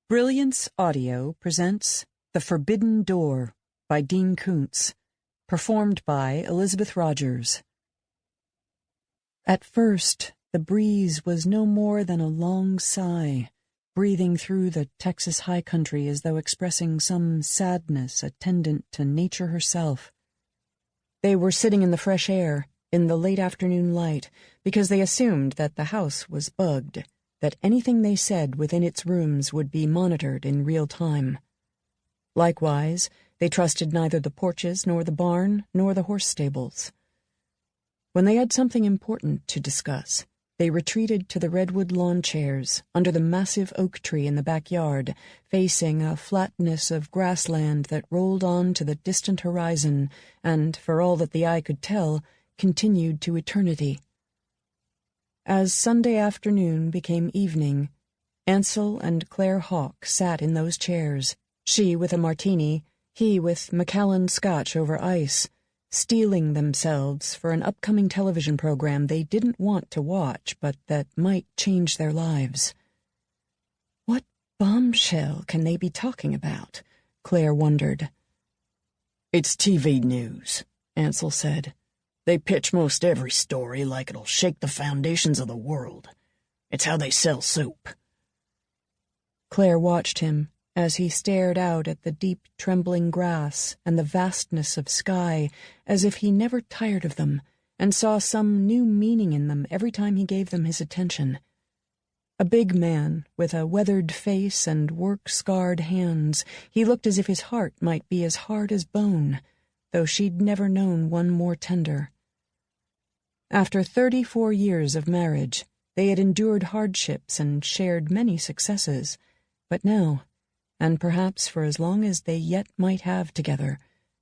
Brilliance Audio presents The Forbidden Door by Dean Koontz, performed by Elizabeth Rogers. At first, the breeze was no more than a long sigh, breathing through the Texas high country as though expressing some sadness attendant to nature herself. They were sitting in the fresh air, in the late afternoon light, because they assumed that the house was bugged, that anything they said within its rooms would be monitored in real time. Likewise, they trusted neither the porches nor the barn nor the horse stables. When they had something important to discuss, they retreated to the redwood lawn chairs under the massive oak tree in the backyard, facing a flatness of grassland that rolled on to the distant horizon and, for all that the eye could tell, continued to eternity. As Sunday afternoon became evening, Ansel and Claire Hawke sat in those chairs, she with a martini, he with Macallan Scotch over ice, steeling themselves for an upcoming television program they didn't want to watch but that might change their lives. What bombshell can they be talking about? Claire wondered. It's TV news, Ansel said. They pitch most every story like it'll shake the foundations of the world. It's how they sell soap. Claire watched him as he stared out at the deep, trembling grass and the vastness of sky, as if he never tired of them, and saw some new meaning in them every time he gave them his attention. A big man, with a weathered face and work-scarred hands, he looked as if his heart might be as hard as bone, though she'd never known one more tender. After 34 years of marriage, they had endured hardships and shared many successes, but now, and perhaps for as long as they yet might have together,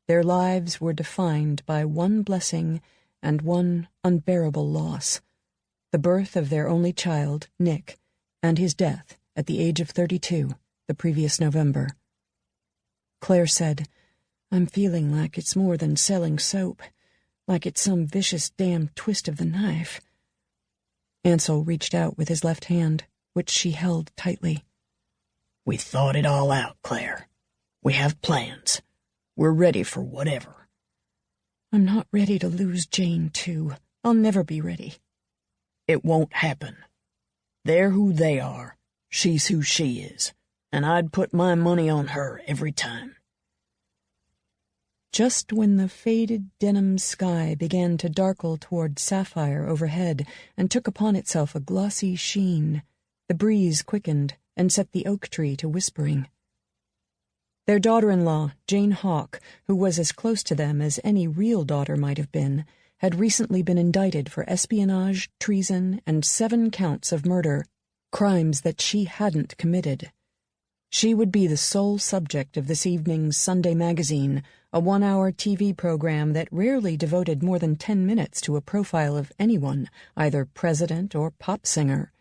their lives were defined by one blessing and one unbearable loss: the birth of their only child, Nick, and his death at the age of 32, the previous November. Claire said, "I'm feeling like it's more than selling soap, like it's some vicious damn twist of the knife." Ansel reached out with his left hand, which she held tightly. We thought it all out, Claire. We have plans. We're ready for whatever. I'm not ready to lose Jane, too. I'll never be ready. It won't happen. They're who they are. She's who she is. And I'd put my money on her every time. Just when the faded denim sky began to darkle toward sapphire overhead and took upon itself a glossy sheen, the breeze quickened and set the oak tree to whispering. Their daughter-in-law, Jane Hawke, who was as close to them as any real daughter might have been, had recently been indicted for espionage, treason, and 7 counts of murder, crimes that she hadn't committed. She would be the sole subject of this evening's Sunday magazine, a 1-hour TV program that rarely devoted more than 10 minutes to a profile of anyone, either president or pop singer.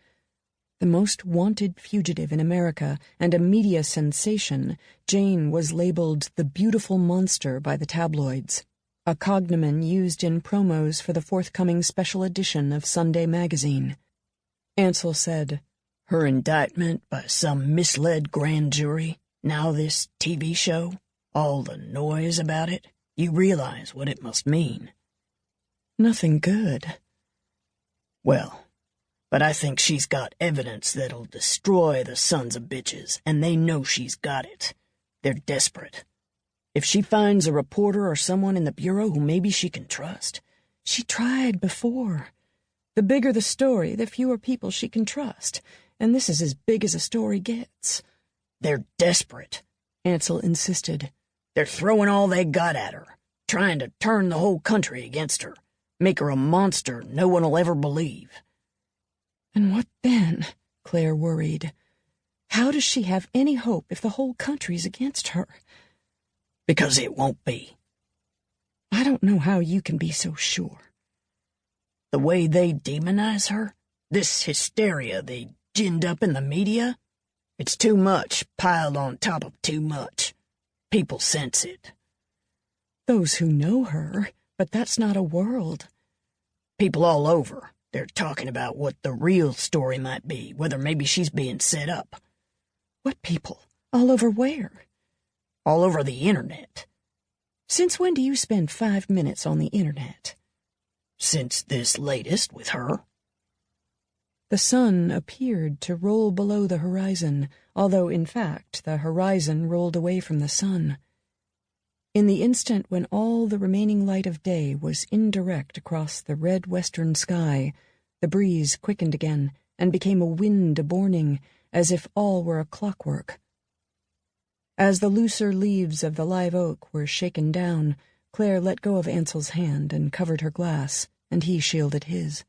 The most wanted fugitive in America and a media sensation, Jane was labeled the beautiful monster by the tabloids, a cognomen used in promos for the forthcoming special edition of Sunday magazine. Ansel said, Her indictment by some misled grand jury, now this TV show, all the noise about it, you realize what it must mean. Nothing good. Well, but I think she's got evidence that'll destroy the sons of bitches, and they know she's got it. They're desperate. If she finds a reporter or someone in the bureau who maybe she can trust. She tried before. The bigger the story, the fewer people she can trust. And this is as big as a story gets. They're desperate, Ansel insisted. They're throwing all they got at her, trying to turn the whole country against her, make her a monster no one will ever believe. And what then? Claire worried. How does she have any hope if the whole country's against her? Because it won't be. I don't know how you can be so sure. The way they demonize her, this hysteria they ginned up in the media, it's too much piled on top of too much. People sense it. Those who know her, but that's not a world. People all over. They're talking about what the real story might be, whether maybe she's being set up. What people? All over where? All over the internet. Since when do you spend 5 minutes on the internet? Since this latest with her. The sun appeared to roll below the horizon, although in fact the horizon rolled away from the sun. In the instant when all the remaining light of day was indirect across the red western sky, the breeze quickened again and became a wind a-borning, as if all were a clockwork. As the looser leaves of the live oak were shaken down, Claire let go of Ansel's hand and covered her glass, and he shielded his.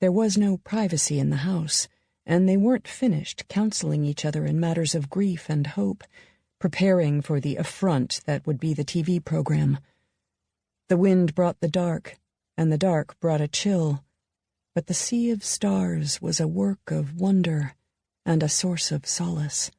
There was no privacy in the house, and they weren't finished counseling each other in matters of grief and hope, preparing for the affront that would be the TV program. The wind brought the dark, and the dark brought a chill, but the sea of stars was a work of wonder and a source of solace.